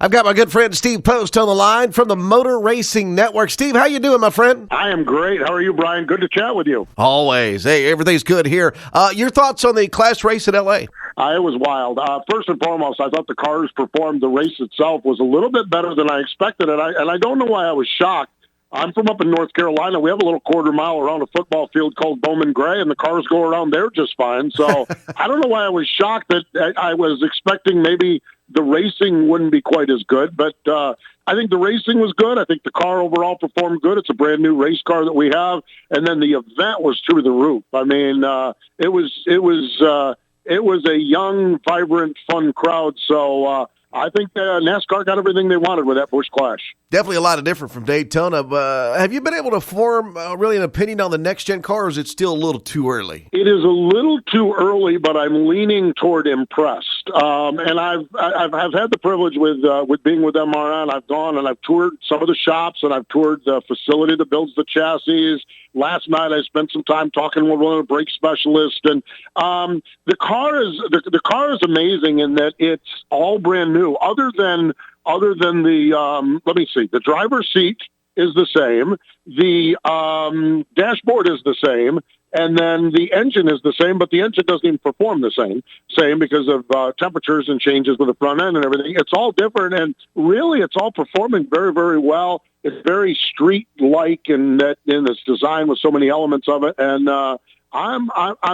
I've got my good friend Steve Post on the line from the Motor Racing Network. Steve, how you doing, my friend? I am great. How are you, Brian? Good to chat with you. Always. Hey, everything's good here. Your thoughts on the Clash race in L.A.? It was wild. First and foremost, I thought the cars performed. The race itself was a little bit better than I expected, and I don't know why I was shocked. I'm from up in North Carolina. We have a little quarter mile around a football field called Bowman Gray, and the cars go around there just fine. So I don't know why I was shocked that I was expecting maybe the racing wouldn't be quite as good, but I think the racing was good. I think the car overall performed good. It's a brand new race car that we have, and then the event was through the roof. I mean, it was a young, vibrant, fun crowd. So I think NASCAR got everything they wanted with that Busch Clash. Definitely a lot of different from Daytona. Have you been able to form really an opinion on the next-gen car, or is it still a little too early? It is a little too early, but I'm leaning toward impressed. And I've had the privilege with being with MRN. I've gone and I've toured some of the shops, and I've toured the facility that builds the chassis. Last night I spent some time talking with one of the brake specialists, and the car is amazing in that it's all brand new. Other than the let me see, the driver's seat is the same, the dashboard is the same, and then the engine is the same, but the engine doesn't even perform the same because of temperatures and changes with the front end and everything. It's all different, and really it's all performing very, very well. It's very street-like in its design with so many elements of it, and I'm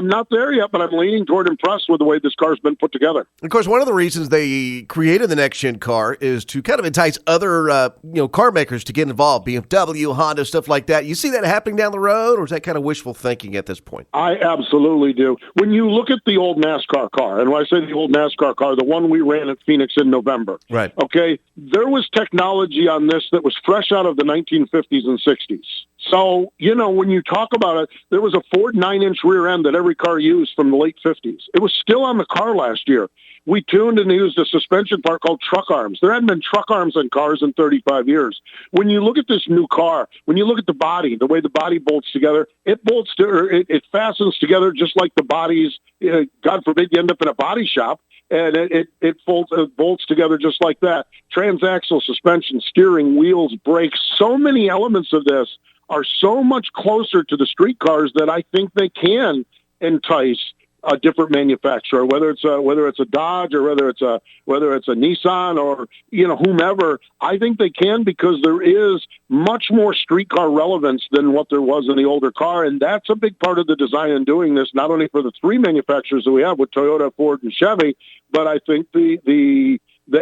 not there yet, but I'm leaning toward impressed with the way this car's been put together. Of course, one of the reasons they created the next-gen car is to kind of entice other car makers to get involved, BMW, Honda, stuff like that. You see that happening down the road, or is that kind of wishful thinking at this point? I absolutely do. When you look at the old NASCAR car, and when I say the old NASCAR car, the one we ran at Phoenix in November, right? Okay, there was technology on this that was fresh out of the 1950s and 60s. So, when you talk about it, there was a Ford 9-inch rear end that every car used from the late 50s. It was still on the car last year. We tuned and used a suspension part called truck arms. There hadn't been truck arms on cars in 35 years. When you look at this new car, when you look at the body, the way the body bolts together, it fastens together just like the bodies. God forbid you end up in a body shop. And it bolts together just like that. Transaxle, suspension, steering, wheels, brakes, so many elements of this are so much closer to the street cars that I think they can entice a different manufacturer, whether it's a Dodge or whether it's a Nissan or whomever. I think they can because there is much more street car relevance than what there was in the older car, and that's a big part of the design in doing this. Not only for the three manufacturers that we have with Toyota, Ford, and Chevy, but I think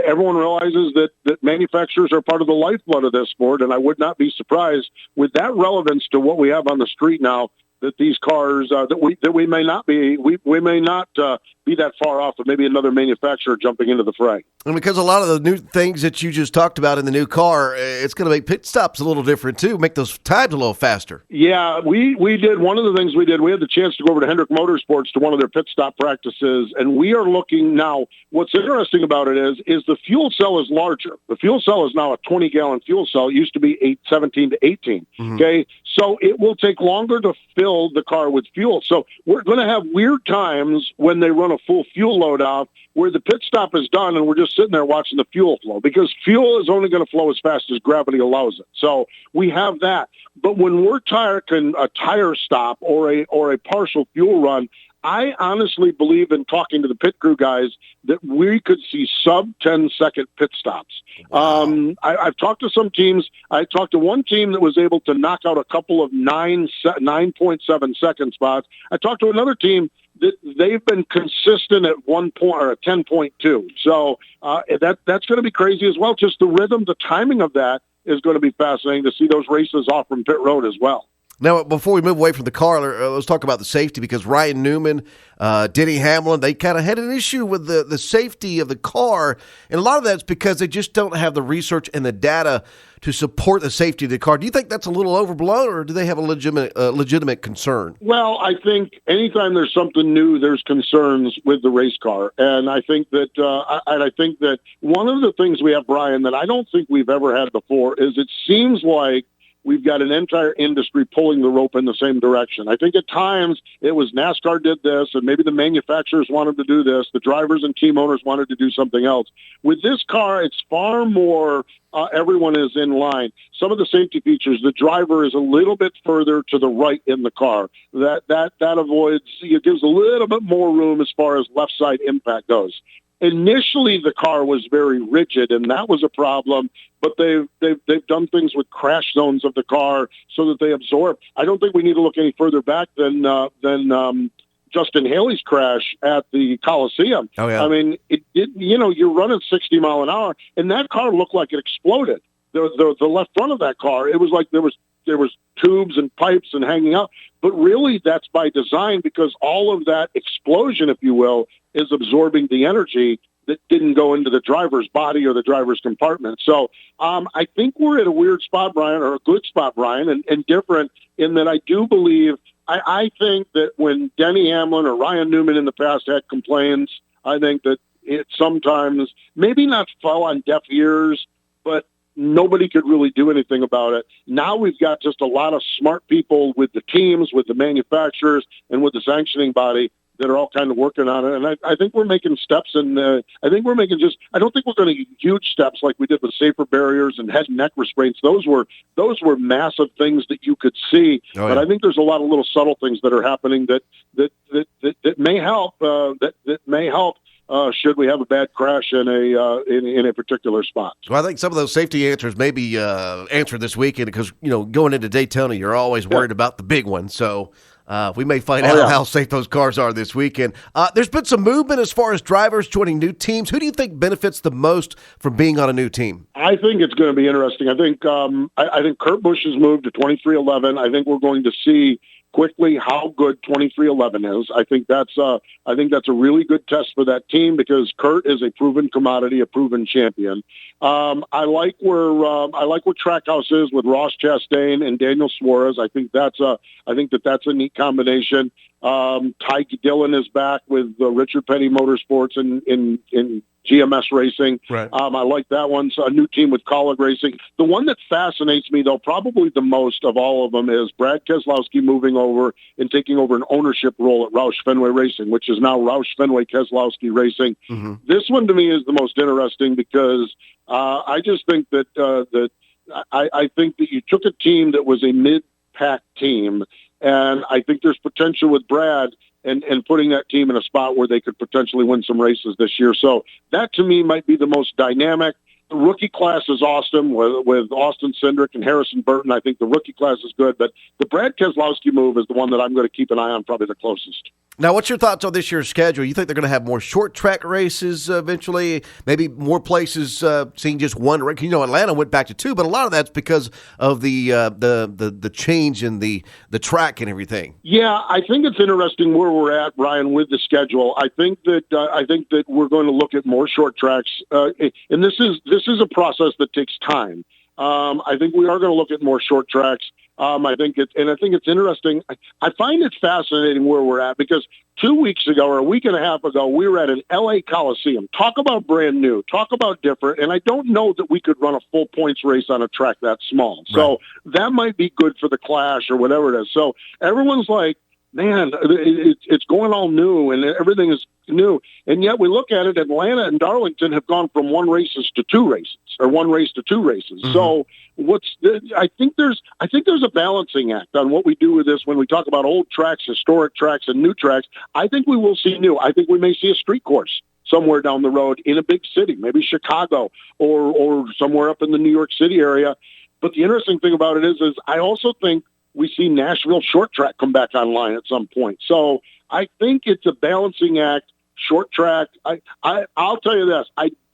everyone realizes that manufacturers are part of the lifeblood of this sport, and I would not be surprised with that relevance to what we have on the street now that these cars that we may not be be that far off of maybe another manufacturer jumping into the fray. And because a lot of the new things that you just talked about in the new car, it's going to make pit stops a little different too, make those times a little faster. Yeah, we did. One of the things we did, we had the chance to go over to Hendrick Motorsports to one of their pit stop practices, and we are looking now. What's interesting about it is the fuel cell is larger. The fuel cell is now a 20-gallon fuel cell. It used to be 17 to 18. Mm-hmm. Okay, so it will take longer to fill the car with fuel. So we're going to have weird times when they run a full fuel load out where the pit stop is done and we're just sitting there watching the fuel flow because fuel is only going to flow as fast as gravity allows it. So we have that. But when we're talking a tire stop or a partial fuel run, I honestly believe in talking to the pit crew guys that we could see sub 10-second pit stops. Wow. I've talked to some teams. I talked to one team that was able to knock out a couple of 9.7 second spots. I talked to another team that they've been consistent at 1 point or a 10.2. So that's going to be crazy as well. Just the rhythm, the timing of that is going to be fascinating to see those races off from pit road as well. Now, before we move away from the car, let's talk about the safety because Ryan Newman, Denny Hamlin, they kind of had an issue with the safety of the car. And a lot of that's because they just don't have the research and the data to support the safety of the car. Do you think that's a little overblown, or do they have a legitimate concern? Well, I think anytime there's something new, there's concerns with the race car. And I think that one of the things we have, Brian, that I don't think we've ever had before is it seems like we've got an entire industry pulling the rope in the same direction. I think at times it was NASCAR did this, and maybe the manufacturers wanted to do this. The drivers and team owners wanted to do something else. With this car, it's far more everyone is in line. Some of the safety features, the driver is a little bit further to the right in the car. That avoids, it gives a little bit more room as far as left side impact goes. Initially, the car was very rigid, and that was a problem. But they've done things with crash zones of the car so that they absorb. I don't think we need to look any further back than Justin Haley's crash at the Coliseum. Oh, yeah. I mean, you're running 60 mile an hour, and that car looked like it exploded. The left front of that car, it was like there was tubes and pipes and hanging out. But really, that's by design, because all of that explosion, if you will, is absorbing the energy that didn't go into the driver's body or the driver's compartment. So I think we're at a weird spot, Brian, or a good spot, Brian, and different in that I do believe, I think that when Denny Hamlin or Ryan Newman in the past had complaints, I think that it sometimes maybe not fell on deaf ears, but nobody could really do anything about it. Now we've got just a lot of smart people with the teams, with the manufacturers, and with the sanctioning body that are all kind of working on it. And I think we're making steps, and I think we're making I don't think we're going to get huge steps like we did with safer barriers and head and neck restraints. Those were massive things that you could see. Oh, yeah. But I think there's a lot of little subtle things that are happening that may help, that may help. Should we have a bad crash in a particular spot? So I think some of those safety answers may be answered this weekend, because going into Daytona, you're always worried about the big one. So we may find out how safe those cars are this weekend. There's been some movement as far as drivers joining new teams. Who do you think benefits the most from being on a new team? I think it's going to be interesting. I think Kurt Busch has moved to 2311. I think we're going to see quickly how good 2311 is. I think that's a really good test for that team, because Kurt is a proven commodity, a proven champion. I like where Trackhouse is with Ross Chastain and Daniel Suarez. I think that's a neat combination. Ty Dillon is back with Richard Petty Motorsports in GMS Racing. Right. I like that one. So a new team with Colleague Racing. The one that fascinates me, though, probably the most of all of them, is Brad Keselowski moving over and taking over an ownership role at Roush Fenway Racing, which is now Roush Fenway Keselowski Racing. Mm-hmm. This one to me is the most interesting, because I just think that I think that you took a team that was a mid-pack team, and I think there's potential with Brad and putting that team in a spot where they could potentially win some races this year. So that, to me, might be the most dynamic. The rookie class is awesome with Austin Cindric and Harrison Burton. I think the rookie class is good, but the Brad Keselowski move is the one that I'm going to keep an eye on, probably the closest. Now, what's your thoughts on this year's schedule? You think they're going to have more short track races eventually? Maybe more places seeing just one race? Atlanta went back to two, but a lot of that's because of the change in the track and everything. Yeah, I think it's interesting where we're at, Ryan, with the schedule. I think that we're going to look at more short tracks, and this is a process that takes time. I think we are going to look at more short tracks. I think it's interesting. I find it fascinating where we're at, because 2 weeks ago or a week and a half ago, we were at an LA Coliseum. Talk about brand new, talk about different. And I don't know that we could run a full points race on a track that small. Right. So that might be good for the Clash or whatever it is. So everyone's like, man, it's going all new and everything is new. And yet we look at it, Atlanta and Darlington have gone from one race to two races. Mm-hmm. So I think there's a balancing act on what we do with this when we talk about old tracks, historic tracks, and new tracks. I think we will see new. I think we may see a street course somewhere down the road in a big city, maybe Chicago or somewhere up in the New York City area. But the interesting thing about it is I also think we see Nashville short track come back online at some point. So I think it's a balancing act. Short track. I'll tell you this.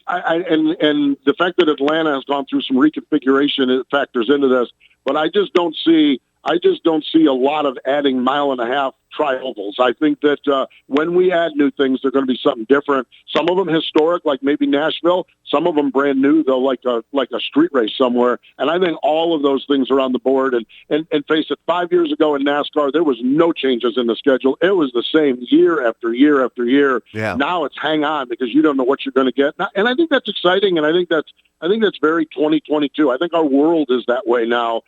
And the fact that Atlanta has gone through some reconfiguration, it factors into this. But I just don't see a lot of adding mile and a half tri-ovals. I think that when we add new things, they're going to be something different. Some of them historic, like maybe Nashville. Some of them brand new, though, like a street race somewhere. And I think all of those things are on the board. And face it, 5 years ago in NASCAR, there was no changes in the schedule. It was the same year after year after year. Yeah. Now it's hang on because you don't know what you're going to get. And I think that's exciting, and I think that's very 2022. I think our world is that way now.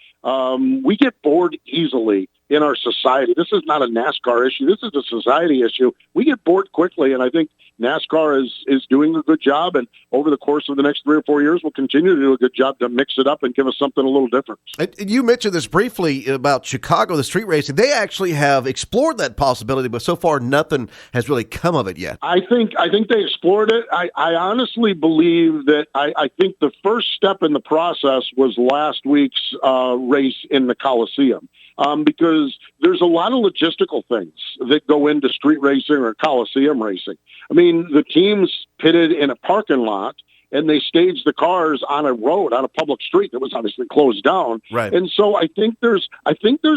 We get bored easily in our society. This is not a NASCAR issue. This is a society issue. We get bored quickly, and I think NASCAR is doing a good job, and over the course of the next 3 or 4 years, we'll continue to do a good job to mix it up and give us something a little different. You mentioned this briefly about Chicago, the street racing. They actually have explored that possibility, but so far nothing has really come of it yet. I think they explored it. I honestly believe that I think the first step in the process was last week's race in the Coliseum. Because there's a lot of logistical things that go into street racing or Coliseum racing. I mean, the teams pitted in a parking lot, and they staged the cars on a road, on a public street that was obviously closed down. Right. And so I think there's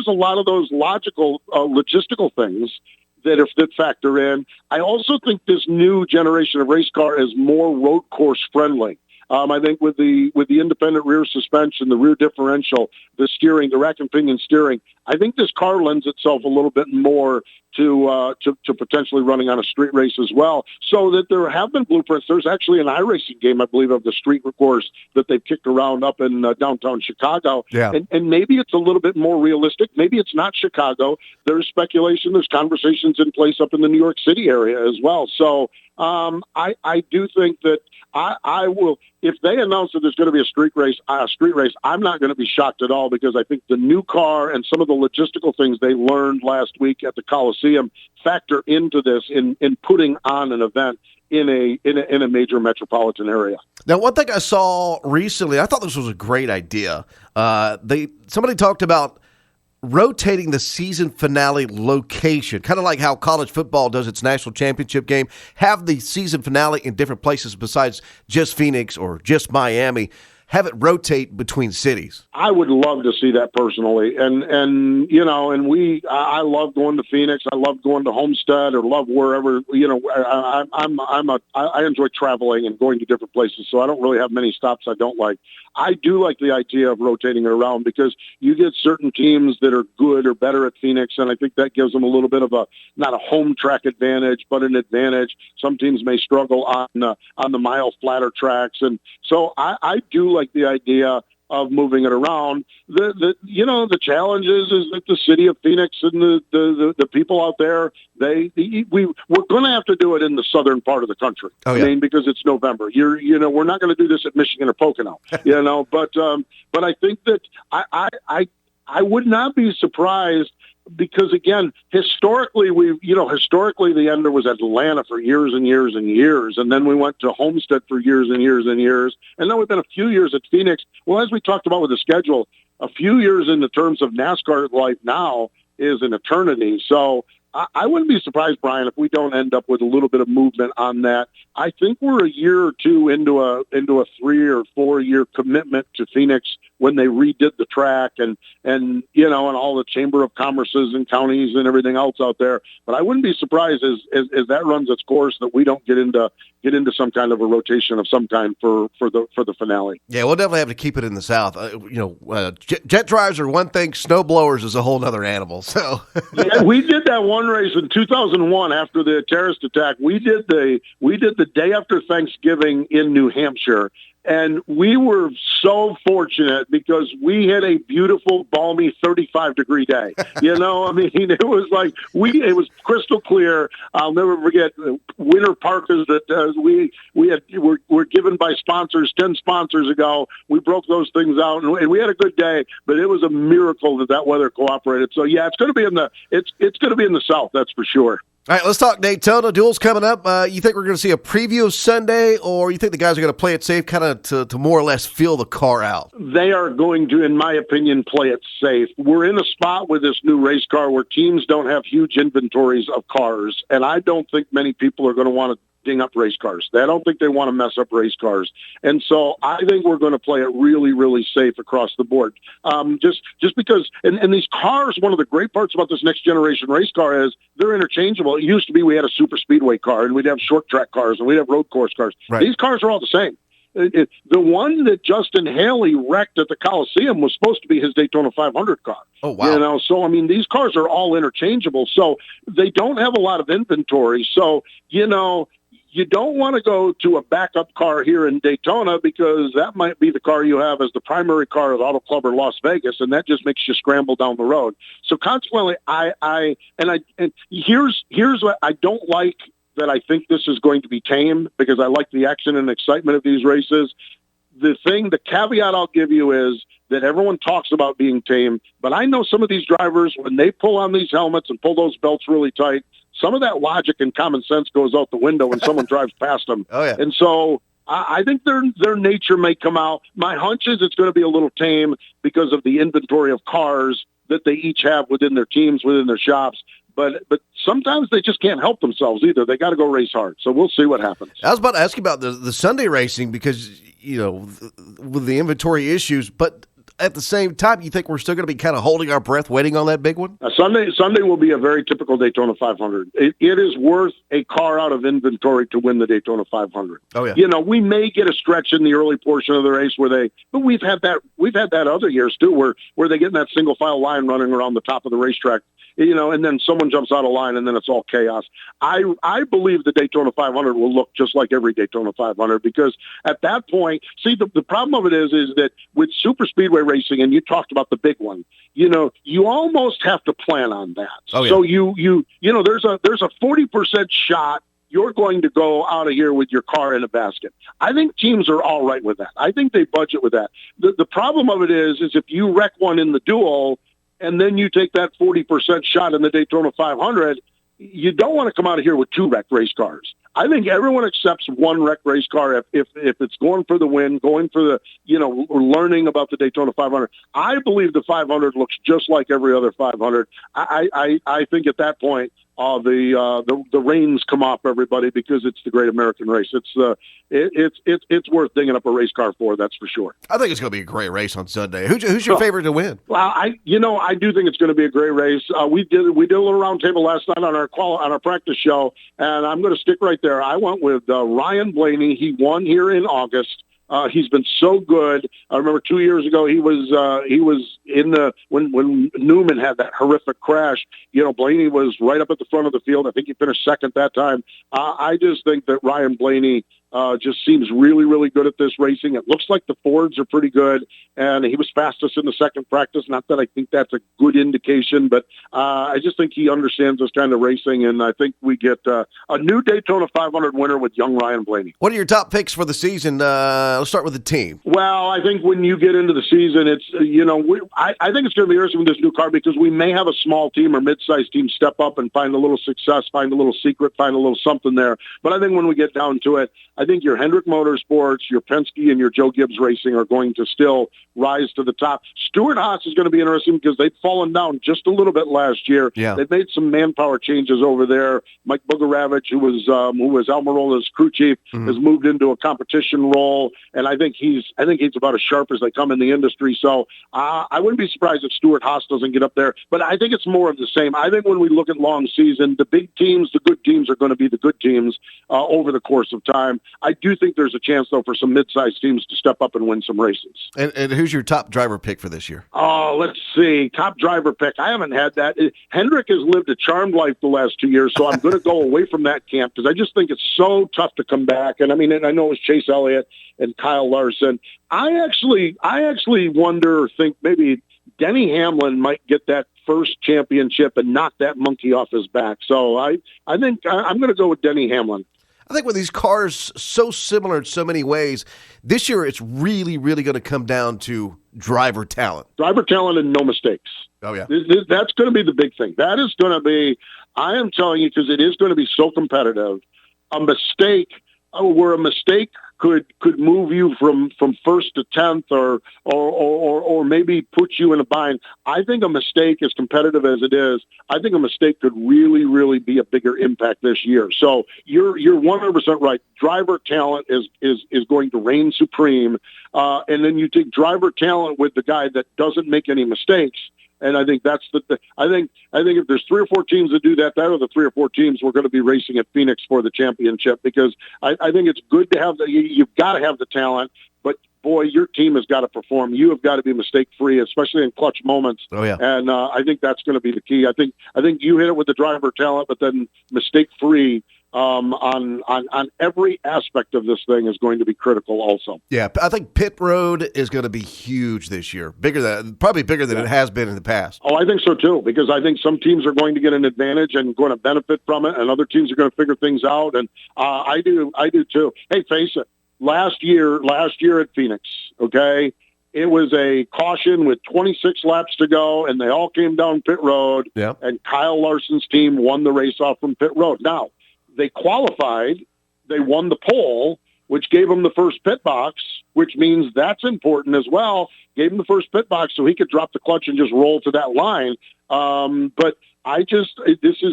a lot of those logistical things that factor in. I also think this new generation of race car is more road course friendly. I think with the independent rear suspension, the rear differential, the steering, the rack and pinion steering, I think this car lends itself a little bit more to potentially running on a street race as well. So that there have been blueprints. There's actually an iRacing game, I believe, of the street course that they've kicked around up in downtown Chicago. Yeah. And maybe it's a little bit more realistic. Maybe it's not Chicago. There's speculation. There's conversations in place up in the New York City area as well. So I do think that I will, if they announce that there's going to be a street race, I'm not going to be shocked at all, because I think the new car and some of the logistical things they learned last week at the Coliseum factor into this in putting on an event in a major metropolitan area. Now, one thing I saw recently, I thought this was a great idea. Somebody talked about rotating the season finale location, kind of like how college football does its national championship game. Have the season finale in different places besides just Phoenix or just Miami. Have it rotate between cities. I would love to see that personally, and I love going to Phoenix. I love going to Homestead, or love wherever. I enjoy traveling and going to different places, so I don't really have many stops I don't like. I do like the idea of rotating it around, because you get certain teams that are good or better at Phoenix, and I think that gives them a little bit of not a home track advantage, but an advantage. Some teams may struggle on the mile flatter tracks, and so I do like the idea of moving it around. The challenge is that the city of Phoenix and the people out there, we're going to have to do it in the southern part of the country. Oh, yeah. I mean, because it's November. We're not going to do this at Michigan or Pocono. But I think that I would not be surprised, because again, historically the ender was Atlanta for years and years and years, and then we went to Homestead for years and years and years, and then we've been a few years at Phoenix. Well, as we talked about with the schedule, a few years in the terms of NASCAR life now is an eternity. So I wouldn't be surprised, Brian, if we don't end up with a little bit of movement on that. I think we're a year or two into a 3 or 4 year commitment to Phoenix when they redid the track and all the Chamber of Commerces and counties and everything else out there. But I wouldn't be surprised as that runs its course that we don't get into some kind of a rotation of some kind for the finale. Yeah, we'll definitely have to keep it in the South. Jet drives are one thing, snow blowers is a whole other animal. So yeah, we did that one race in 2001 after the terrorist attack. We did the day after Thanksgiving in New Hampshire. And we were so fortunate because we had a beautiful, balmy 35-degree day. It was like it was crystal clear. I'll never forget winter parkas that were given by sponsors 10 sponsors ago. We broke those things out, and we had a good day. But it was a miracle that weather cooperated. So yeah, it's going to be in the South, that's for sure. All right, let's talk Daytona. Duel's coming up. You think we're going to see a preview of Sunday, or you think the guys are going to play it safe, kind of to more or less feel the car out? They are going to, in my opinion, play it safe. We're in a spot with this new race car where teams don't have huge inventories of cars, and I don't think many people are going to want to ding up race cars. I don't think they want to mess up race cars. And so I think we're going to play it really, really safe across the board. Just because, and these cars, one of the great parts about this next generation race car is they're interchangeable. It used to be we had a super speedway car and we'd have short track cars and we'd have road course cars. Right. These cars are all the same. The one that Justin Haley wrecked at the Coliseum was supposed to be his Daytona 500 car. Oh, wow. So, I mean, these cars are all interchangeable, so they don't have a lot of inventory. So, you don't want to go to a backup car here in Daytona because that might be the car you have as the primary car at Auto Club or Las Vegas, and that just makes you scramble down the road. So consequently, here's what I don't like, that I think this is going to be tame, because I like the action and excitement of these races. The caveat I'll give you is that everyone talks about being tame, but I know some of these drivers, when they pull on these helmets and pull those belts really tight, some of that logic and common sense goes out the window when someone drives past them. Oh, yeah. And so I think their nature may come out. My hunch is it's going to be a little tame because of the inventory of cars that they each have within their teams, within their shops. But sometimes they just can't help themselves either. They got to go race hard. So we'll see what happens. I was about to ask you about the Sunday racing because, with the inventory issues, but at the same time, you think we're still going to be kind of holding our breath waiting on that big one? Sunday will be a very typical Daytona 500. It is worth a car out of inventory to win the Daytona 500. Oh, yeah. We may get a stretch in the early portion of the race but we've had that other years too, where they get in that single file line running around the top of the racetrack. And then someone jumps out of line, and then it's all chaos. I believe the Daytona 500 will look just like every Daytona 500, because at that point, see, the problem of it is that with super speedway racing, and you talked about the big one, you almost have to plan on that. Oh, yeah. So there's a 40% shot you're going to go out of here with your car in a basket. I think teams are all right with that. I think they budget with that. The problem of it is if you wreck one in the duel, and then you take that 40% shot in the Daytona 500, you don't want to come out of here with 2 wrecked race cars. I think everyone accepts 1 wrecked race car if it's going for the win, going for the, learning about the Daytona 500. I believe the 500 looks just like every other 500. I think at that point, the reins come off everybody, because it's the great American race. It's worth dinging up a race car for, that's for sure. I think it's going to be a great race on Sunday. Who's your favorite to win? Well, I do think it's going to be a great race. We did a little roundtable last night on our practice show, and I'm going to stick right there. I went with Ryan Blaney. He won here in August. He's been so good. I remember 2 years ago he was in when Newman had that horrific crash. Blaney was right up at the front of the field. I think he finished second that time. I just think that Ryan Blaney just seems really, really good at this racing. It looks like the Fords are pretty good, and he was fastest in the second practice. Not that I think that's a good indication, but I just think he understands this kind of racing, and I think we get a new Daytona 500 winner with young Ryan Blaney. What are your top picks for the season? Let's start with the team. Well, I think when you get into the season, it's, I think it's going to be interesting with this new car, because we may have a small team or mid-sized team step up and find a little success, find a little secret, find a little something there. But I think when we get down to it, I think your Hendrick Motorsports, your Penske, and your Joe Gibbs Racing are going to still rise to the top. Stewart-Haas is going to be interesting because they've fallen down just a little bit last year. Yeah. They've made some manpower changes over there. Mike Bugaravich, who was Almirola's crew chief, has moved into a competition role, and I think he's about as sharp as they come in the industry. So I wouldn't be surprised if Stewart-Haas doesn't get up there. But I think it's more of the same. I think when we look at long season, the big teams, the good teams are going to be the good teams over the course of time. I do think there's a chance, though, for some mid-sized teams to step up and win some races. And who's your top driver pick for this year? Oh, let's see. Top driver pick. I haven't had that. Hendrick has lived a charmed life the last 2 years, so I'm going to go away from that camp because I just think it's so tough to come back. And, I know it was Chase Elliott and Kyle Larson. I actually think maybe Denny Hamlin might get that first championship and knock that monkey off his back. So I think I'm going to go with Denny Hamlin. I think with these cars so similar in so many ways, this year it's really, really going to come down to driver talent. Driver talent and no mistakes. Oh, yeah. That's going to be the big thing. That is going to be, I am telling you, because it is going to be so competitive, a mistake could move you from first to 10th or maybe put you in a bind. I think a mistake, as competitive as it is, I think a mistake could really, really be a bigger impact this year. So you're 100% right. Driver talent is going to reign supreme. And then you take driver talent with the guy that doesn't make any mistakes. And I think that's I think if there's 3 or 4 teams that do that are the 3 or 4 teams we're going to be racing at Phoenix for the championship, because I think it's good to have you've got to have the talent, but boy, your team has got to perform. You have got to be mistake-free, especially in clutch moments. Oh, yeah. And I think that's going to be the key. I think you hit it with the driver talent, but then mistake-free on every aspect of this thing is going to be critical also. Yeah, I think pit road is going to be huge this year, probably bigger than it has been in the past. Oh, I think so too, because I think some teams are going to get an advantage and going to benefit from it, and other teams are going to figure things out, and I do too. Hey, face it, last year at Phoenix, okay, it was a caution with 26 laps to go, and they all came down pit road, and Kyle Larson's team won the race off from pit road. Now, they qualified, they won the pole, which gave him the first pit box, which means that's important as well. Gave him the first pit box so he could drop the clutch and just roll to that line. But this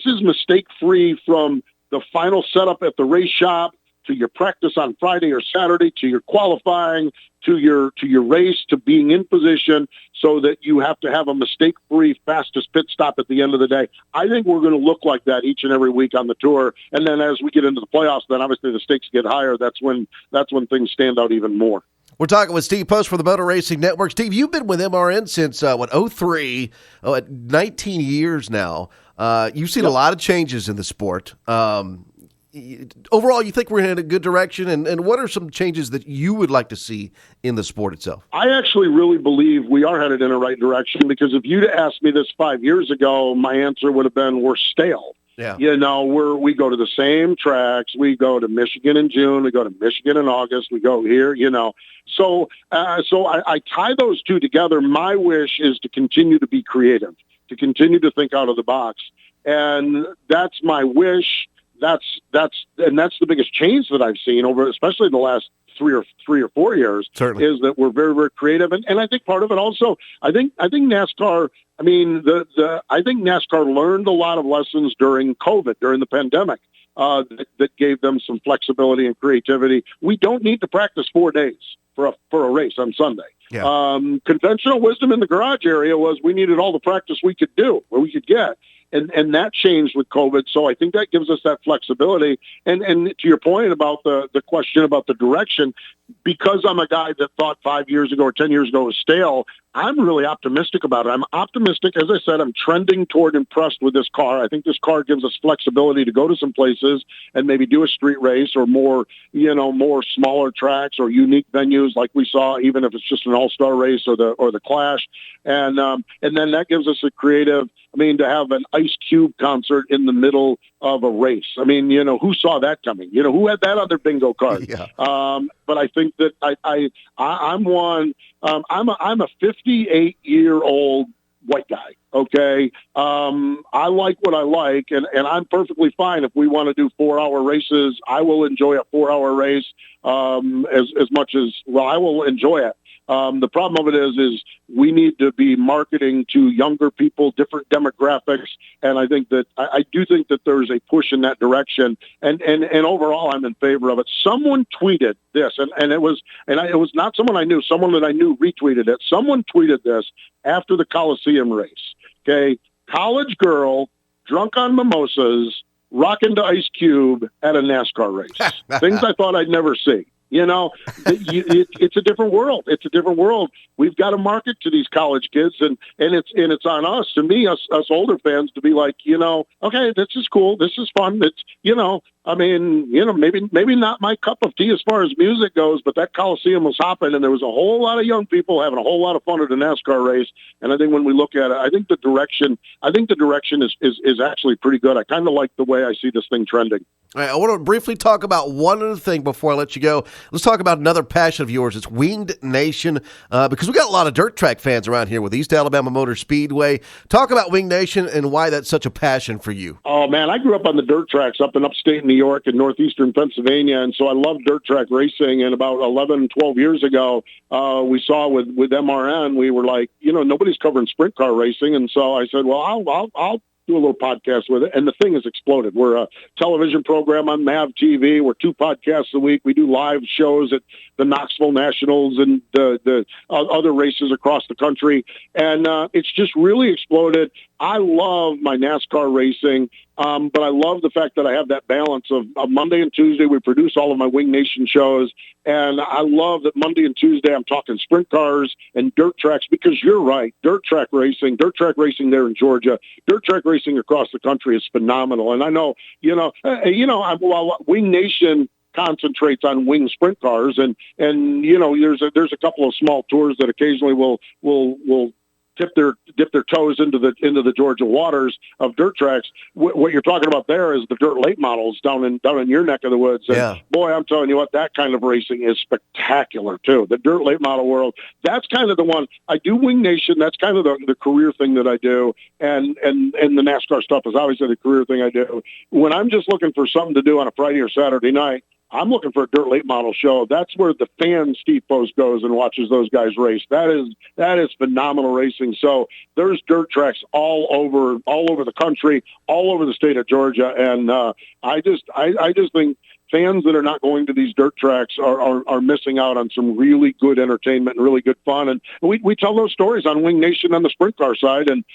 is mistake-free from the final setup at the race shop to your practice on Friday or Saturday, to your qualifying, to your race, to being in position, so that you have to have a mistake-free fastest pit stop at the end of the day. I think we're going to look like that each and every week on the tour. And then as we get into the playoffs, then obviously the stakes get higher. That's when things stand out even more. We're talking with Steve Post for the Motor Racing Network. Steve, you've been with MRN since, 03, 19 years now. You've seen a lot of changes in the sport. Overall, you think we're in a good direction, and what are some changes that you would like to see in the sport itself? I actually really believe we are headed in the right direction, because if you'd asked me this 5 years ago, my answer would have been we're stale. Yeah. We go to the same tracks. We go to Michigan in June. We go to Michigan in August. We go here, So I tie those two together. My wish is to continue to be creative, to continue to think out of the box. And that's my wish. That's the biggest change that I've seen over, especially the last three or 4 years. Certainly. Is that we're very, very creative, and I think part of it also. I think NASCAR. I mean, I think NASCAR learned a lot of lessons during COVID, during the pandemic, that gave them some flexibility and creativity. We don't need to practice 4 days for a race on Sunday. Yeah. Conventional wisdom in the garage area was we needed all the practice we could do, or we could get. And that changed with COVID. So I think that gives us that flexibility. And to your point about the question about the direction, because I'm a guy that thought 5 years ago or 10 years ago was stale, I'm really optimistic about it. I'm optimistic. As I said, I'm trending toward impressed with this car. I think this car gives us flexibility to go to some places and maybe do a street race or more smaller tracks or unique venues like we saw, even if it's just an all-star race or the Clash. And then that gives us a creative, to have an Ice Cube concert in the middle of a race. Who saw that coming? Who had that on their bingo card? Yeah. But I think that I'm one. I'm a 58-year-old white guy. Okay. I like what I like, and I'm perfectly fine if we want to do 4-hour races. I will enjoy a 4-hour race as much as I will enjoy it. The problem of it is we need to be marketing to younger people, different demographics, and I think that I do think that there's a push in that direction. And overall, I'm in favor of it. Someone tweeted this, and it was not someone I knew. Someone that I knew retweeted it. Someone tweeted this after the Coliseum race. Okay, college girl drunk on mimosas, rocking to Ice Cube at a NASCAR race. Things I thought I'd never see. It's a different world. It's a different world. We've got to market to these college kids, and it's on us, to me, us older fans, to be like, okay, this is cool. This is fun. It's, maybe not my cup of tea as far as music goes, but that Coliseum was hopping, and there was a whole lot of young people having a whole lot of fun at a NASCAR race. And I think when we look at it, I think the direction is actually pretty good. I kind of like the way I see this thing trending. All right, I want to briefly talk about one other thing before I let you go. Let's talk about another passion of yours. It's Winged Nation, because we got a lot of dirt track fans around here with East Alabama Motor Speedway. Talk about Winged Nation and why that's such a passion for you. Oh, man, I grew up on the dirt tracks up in upstate New New York and northeastern Pennsylvania, and so I love dirt track racing. And about 11, 12 years ago, we saw with MRN, we were like, nobody's covering sprint car racing, and so I said, well, I'll do a little podcast with it, and the thing has exploded. We're a television program on MAV TV. We're 2 podcasts a week. We do live shows at the Knoxville Nationals and the other races across the country, and it's just really exploded. I love my NASCAR racing, but I love the fact that I have that balance of Monday and Tuesday. We produce all of my Wing Nation shows, and I love that Monday and Tuesday I'm talking sprint cars and dirt tracks, because you're right, dirt track racing there in Georgia, dirt track racing across the country is phenomenal. And I know, while Wing Nation concentrates on wing sprint cars, and there's a couple of small tours that occasionally will dip their toes into the Georgia waters of dirt tracks. What you're talking about there is the dirt late models down in your neck of the woods. And yeah. Boy, I'm telling you what, that kind of racing is spectacular too. The dirt late model world, that's kind of the one. I do Wing Nation. That's kind of the career thing that I do. And the NASCAR stuff is obviously the career thing I do. When I'm just looking for something to do on a Friday or Saturday night, I'm looking for a dirt late model show. That's where the fan Steve Post goes and watches those guys race. That is phenomenal racing. So there's dirt tracks all over the country, all over the state of Georgia, and I just think fans that are not going to these dirt tracks are missing out on some really good entertainment and really good fun. And we tell those stories on Wing Nation on the sprint car side, and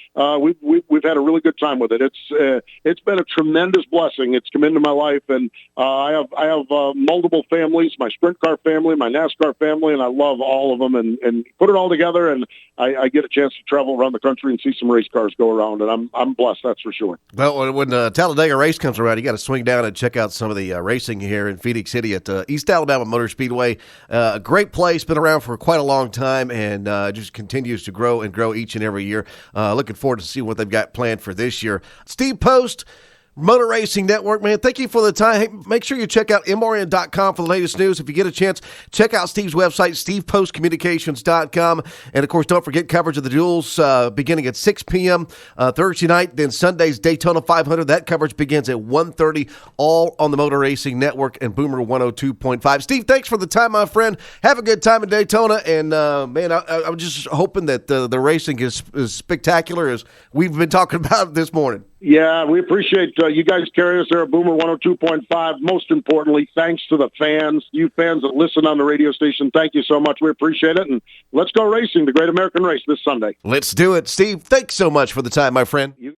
we've had a really good time with it. It's been a tremendous blessing. It's come into my life, and I have multiple families: my sprint car family, my NASCAR family, and I love all of them. And put it all together, and I get a chance to travel around the country and see some race cars go around, and I'm blessed, that's for sure. Well, when Talladega race comes around, you got to swing down and check out some of the racing here in Phoenix City at East Alabama Motor Speedway. A great place, been around for quite a long time, and just continues to grow and grow each and every year. Looking forward to see what they've got planned for this year. Steve Post, Motor Racing Network, man, thank you for the time. Hey, make sure you check out MRN.com for the latest news. If you get a chance, check out Steve's website, stevepostcommunications.com. And, of course, don't forget coverage of the duels beginning at 6 p.m. Thursday night. Then Sunday's Daytona 500. That coverage begins at 1:30, all on the Motor Racing Network and Boomer 102.5. Steve, thanks for the time, my friend. Have a good time in Daytona. And, man, I'm just hoping that the racing is as spectacular as we've been talking about this morning. Yeah, we appreciate you guys carrying us there at Boomer 102.5. Most importantly, thanks to the fans, you fans that listen on the radio station. Thank you so much. We appreciate it. And let's go racing, the Great American Race this Sunday. Let's do it. Steve, thanks so much for the time, my friend.